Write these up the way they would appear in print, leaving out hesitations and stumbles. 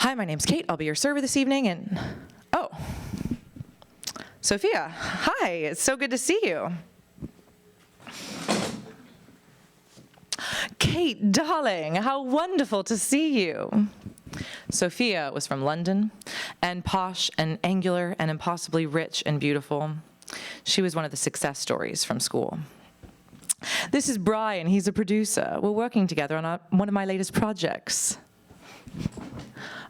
Hi, my name's Kate. I'll be your server this evening, and oh, Sophia, hi, it's so good to see you. Kate, darling, how wonderful to see you. Sophia was from London, and posh and angular and impossibly rich and beautiful. She was one of the success stories from school. This is Brian, he's a producer. We're working together on one of my latest projects.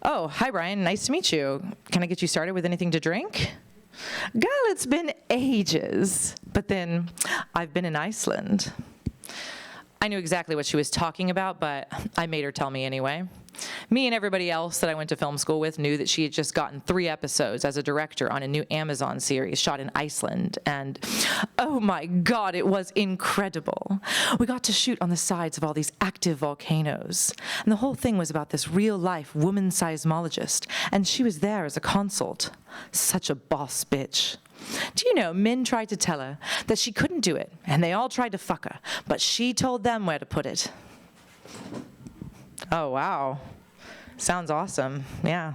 Oh, hi Brian, nice to meet you. Can I get you started with anything to drink? Girl, it's been ages. But then, I've been in Iceland. I knew exactly what she was talking about, but I made her tell me anyway. Me and everybody else that I went to film school with knew that she had just gotten 3 episodes as a director on a new Amazon series shot in Iceland, and oh my God, it was incredible. We got to shoot on the sides of all these active volcanoes, and the whole thing was about this real-life woman seismologist, and she was there as a consult. Such a boss bitch. Do you know, men tried to tell her that she couldn't do it, and they all tried to fuck her, but she told them where to put it. Oh, wow. Sounds awesome, yeah.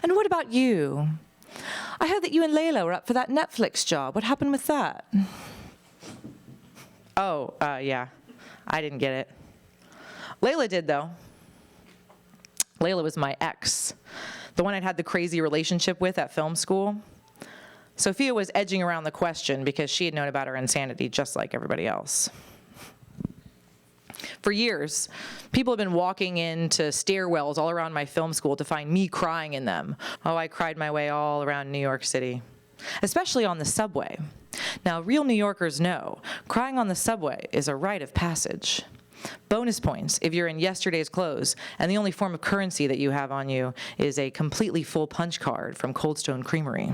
And what about you? I heard that you and Layla were up for that Netflix job. What happened with that? Oh, yeah, I didn't get it. Layla did, though. Layla was my ex, the one I'd had the crazy relationship with at film school. Sophia was edging around the question because she had known about her insanity just like everybody else. For years, people have been walking into stairwells all around my film school to find me crying in them. Oh, I cried my way all around New York City, especially on the subway. Now, real New Yorkers know crying on the subway is a rite of passage. Bonus points if you're in yesterday's clothes and the only form of currency that you have on you is a completely full punch card from Cold Stone Creamery.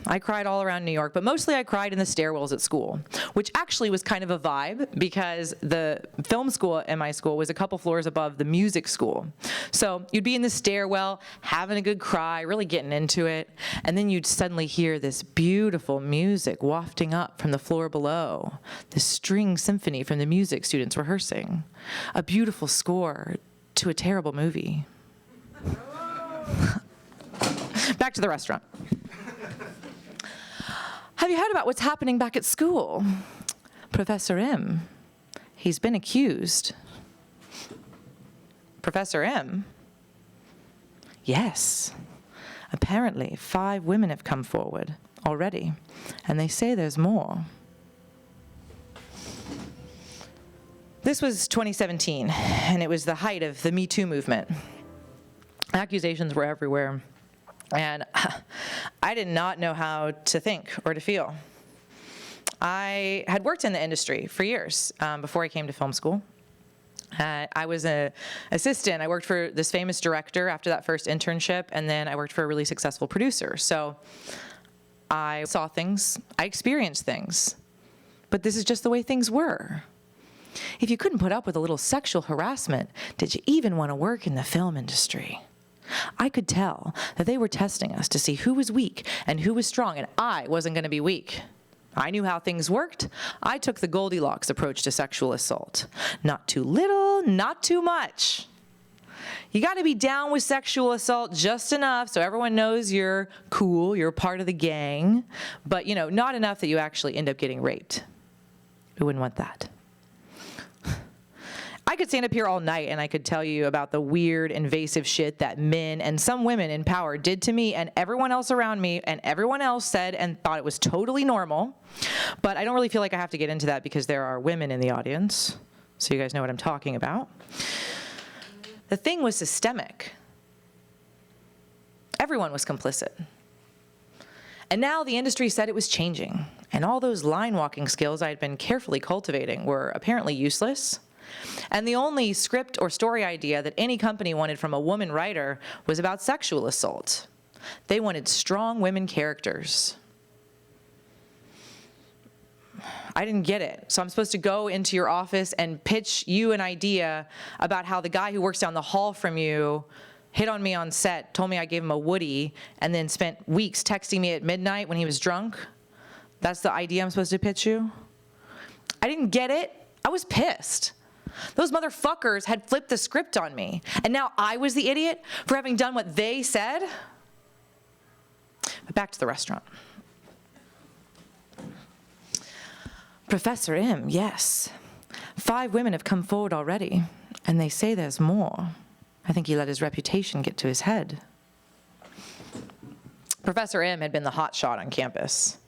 I cried all around New York, but mostly I cried in the stairwells at school, which actually was kind of a vibe because the film school in my school was a couple floors above the music school. So you'd be in the stairwell, having a good cry, really getting into it, and then you'd suddenly hear this beautiful music wafting up from the floor below, this string symphony from the music students rehearsing, a beautiful score to a terrible movie. Back to the restaurant. Have you heard about what's happening back at school? Professor M, he's been accused. Professor M? Yes. Apparently, 5 women have come forward already, and they say there's more. This was 2017, and it was the height of the MeToo movement. Accusations were everywhere. And I did not know how to think or to feel. I had worked in the industry for years before I came to film school. I was an assistant. I worked for this famous director after that first internship, and then I worked for a really successful producer. So I saw things, I experienced things, but this is just the way things were. If you couldn't put up with a little sexual harassment, did you even want to work in the film industry? I could tell that they were testing us to see who was weak and who was strong, and I wasn't going to be weak. I knew how things worked. I took the Goldilocks approach to sexual assault. Not too little, not too much. You got to be down with sexual assault just enough so everyone knows you're cool, you're part of the gang, but not enough that you actually end up getting raped. We wouldn't want that. I could stand up here all night and I could tell you about the weird, invasive shit that men and some women in power did to me and everyone else around me, and everyone else said and thought it was totally normal. But I don't really feel like I have to get into that because there are women in the audience, so you guys know what I'm talking about. The thing was systemic. Everyone was complicit. And now the industry said it was changing, and all those line-walking skills I had been carefully cultivating were apparently useless. And the only script or story idea that any company wanted from a woman writer was about sexual assault. They wanted strong women characters. I didn't get it. So I'm supposed to go into your office and pitch you an idea about how the guy who works down the hall from you hit on me on set, told me I gave him a Woody, and then spent weeks texting me at midnight when he was drunk? That's the idea I'm supposed to pitch you? I didn't get it. I was pissed. Those motherfuckers had flipped the script on me, and now I was the idiot for having done what they said? But back to the restaurant. Professor M, yes. 5 women have come forward already, and they say there's more. I think he let his reputation get to his head. Professor M had been the hot shot on campus.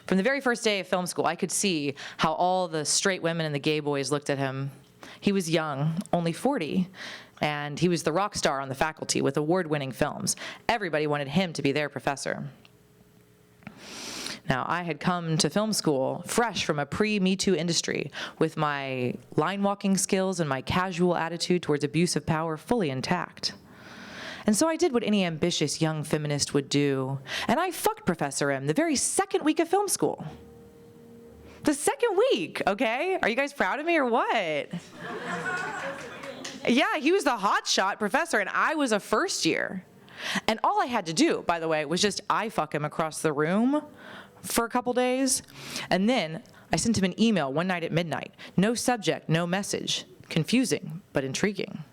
From the very first day of film school, I could see how all the straight women and the gay boys looked at him. He was young, only 40, and he was the rock star on the faculty with award-winning films. Everybody wanted him to be their professor. Now, I had come to film school fresh from a pre-MeToo industry with my line-walking skills and my casual attitude towards abuse of power fully intact. And so I did what any ambitious young feminist would do, and I fucked Professor M the very second week of film school. The second week, okay? Are you guys proud of me or what? Yeah, he was the hotshot professor, and I was a first year. And all I had to do, by the way, was just eye fuck him across the room for a couple days, and then I sent him an email one night at midnight. No subject, no message. Confusing, but intriguing.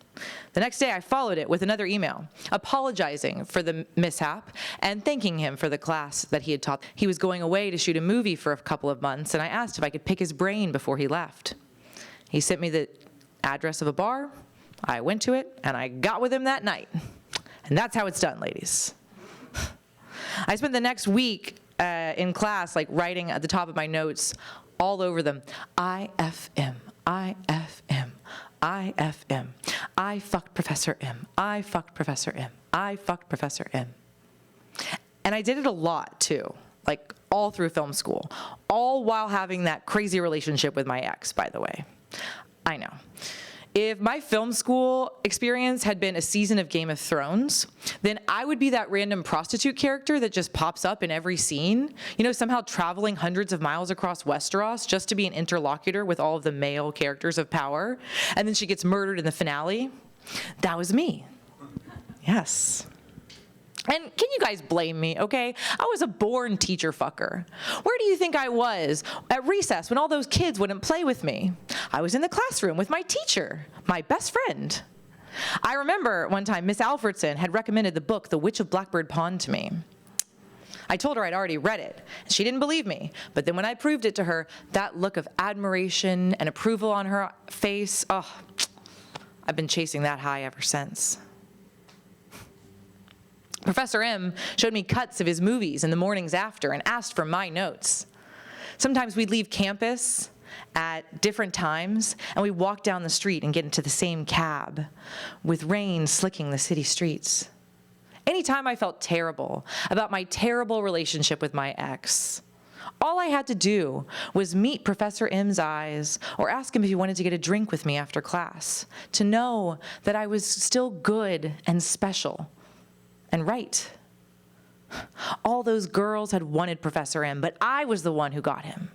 The next day, I followed it with another email, apologizing for the mishap and thanking him for the class that he had taught. He was going away to shoot a movie for a couple of months, and I asked if I could pick his brain before he left. He sent me the address of a bar. I went to it, and I got with him that night. And that's how it's done, ladies. I spent the next week in class, like writing at the top of my notes all over them, IFM, IFM, IFM. I fucked Professor M. I fucked Professor M. I fucked Professor M. And I did it a lot, too, like all through film school, all while having that crazy relationship with my ex, by the way. I know. If my film school experience had been a season of Game of Thrones, then I would be that random prostitute character that just pops up in every scene, you know, somehow traveling hundreds of miles across Westeros just to be an interlocutor with all of the male characters of power, and then she gets murdered in the finale. That was me. Yes. And can you guys blame me, okay? I was a born teacher fucker. Where do you think I was at recess when all those kids wouldn't play with me? I was in the classroom with my teacher, my best friend. I remember one time Miss Alfredson had recommended the book The Witch of Blackbird Pond to me. I told her I'd already read it. She didn't believe me, but then when I proved it to her, that look of admiration and approval on her face, oh, I've been chasing that high ever since. Professor M showed me cuts of his movies in the mornings after and asked for my notes. Sometimes we'd leave campus at different times, and we'd walk down the street and get into the same cab, with rain slicking the city streets. Anytime I felt terrible about my terrible relationship with my ex, all I had to do was meet Professor M's eyes or ask him if he wanted to get a drink with me after class, to know that I was still good and special. And right. All those girls had wanted Professor M, but I was the one who got him.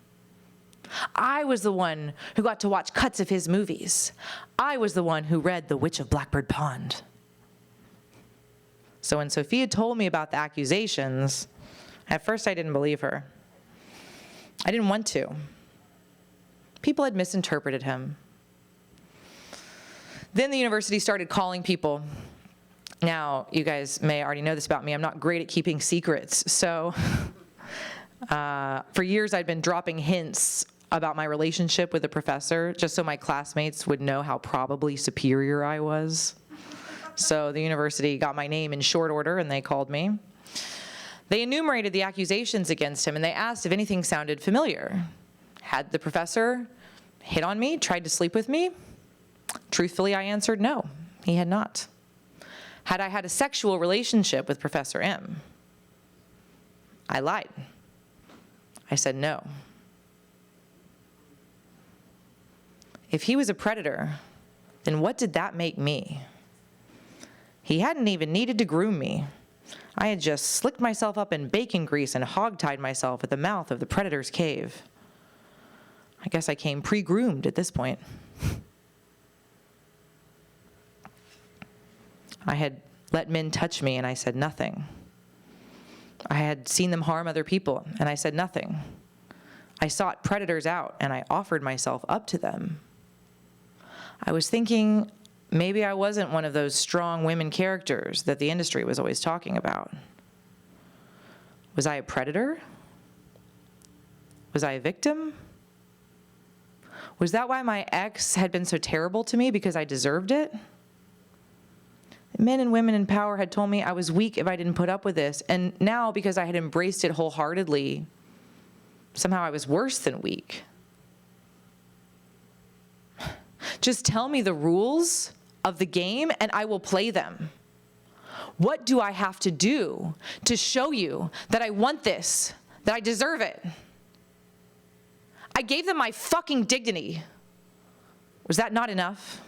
I was the one who got to watch cuts of his movies. I was the one who read The Witch of Blackbird Pond. So when Sophia told me about the accusations, at first I didn't believe her. I didn't want to. People had misinterpreted him. Then the university started calling people. Now, you guys may already know this about me. I'm not great at keeping secrets. So for years, I'd been dropping hints about my relationship with the professor, just so my classmates would know how probably superior I was. So the university got my name in short order, and they called me. They enumerated the accusations against him, and they asked if anything sounded familiar. Had the professor hit on me, tried to sleep with me? Truthfully, I answered no, he had not. Had I had a sexual relationship with Professor M? I lied. I said no. If he was a predator, then what did that make me? He hadn't even needed to groom me. I had just slicked myself up in bacon grease and hogtied myself at the mouth of the predator's cave. I guess I came pre-groomed at this point. I had let men touch me, and I said nothing. I had seen them harm other people, and I said nothing. I sought predators out, and I offered myself up to them. I was thinking maybe I wasn't one of those strong women characters that the industry was always talking about. Was I a predator? Was I a victim? Was that why my ex had been so terrible to me, because I deserved it? Men and women in power had told me I was weak if I didn't put up with this, and now because I had embraced it wholeheartedly, somehow I was worse than weak. Just tell me the rules of the game and I will play them. What do I have to do to show you that I want this, that I deserve it? I gave them my fucking dignity. Was that not enough?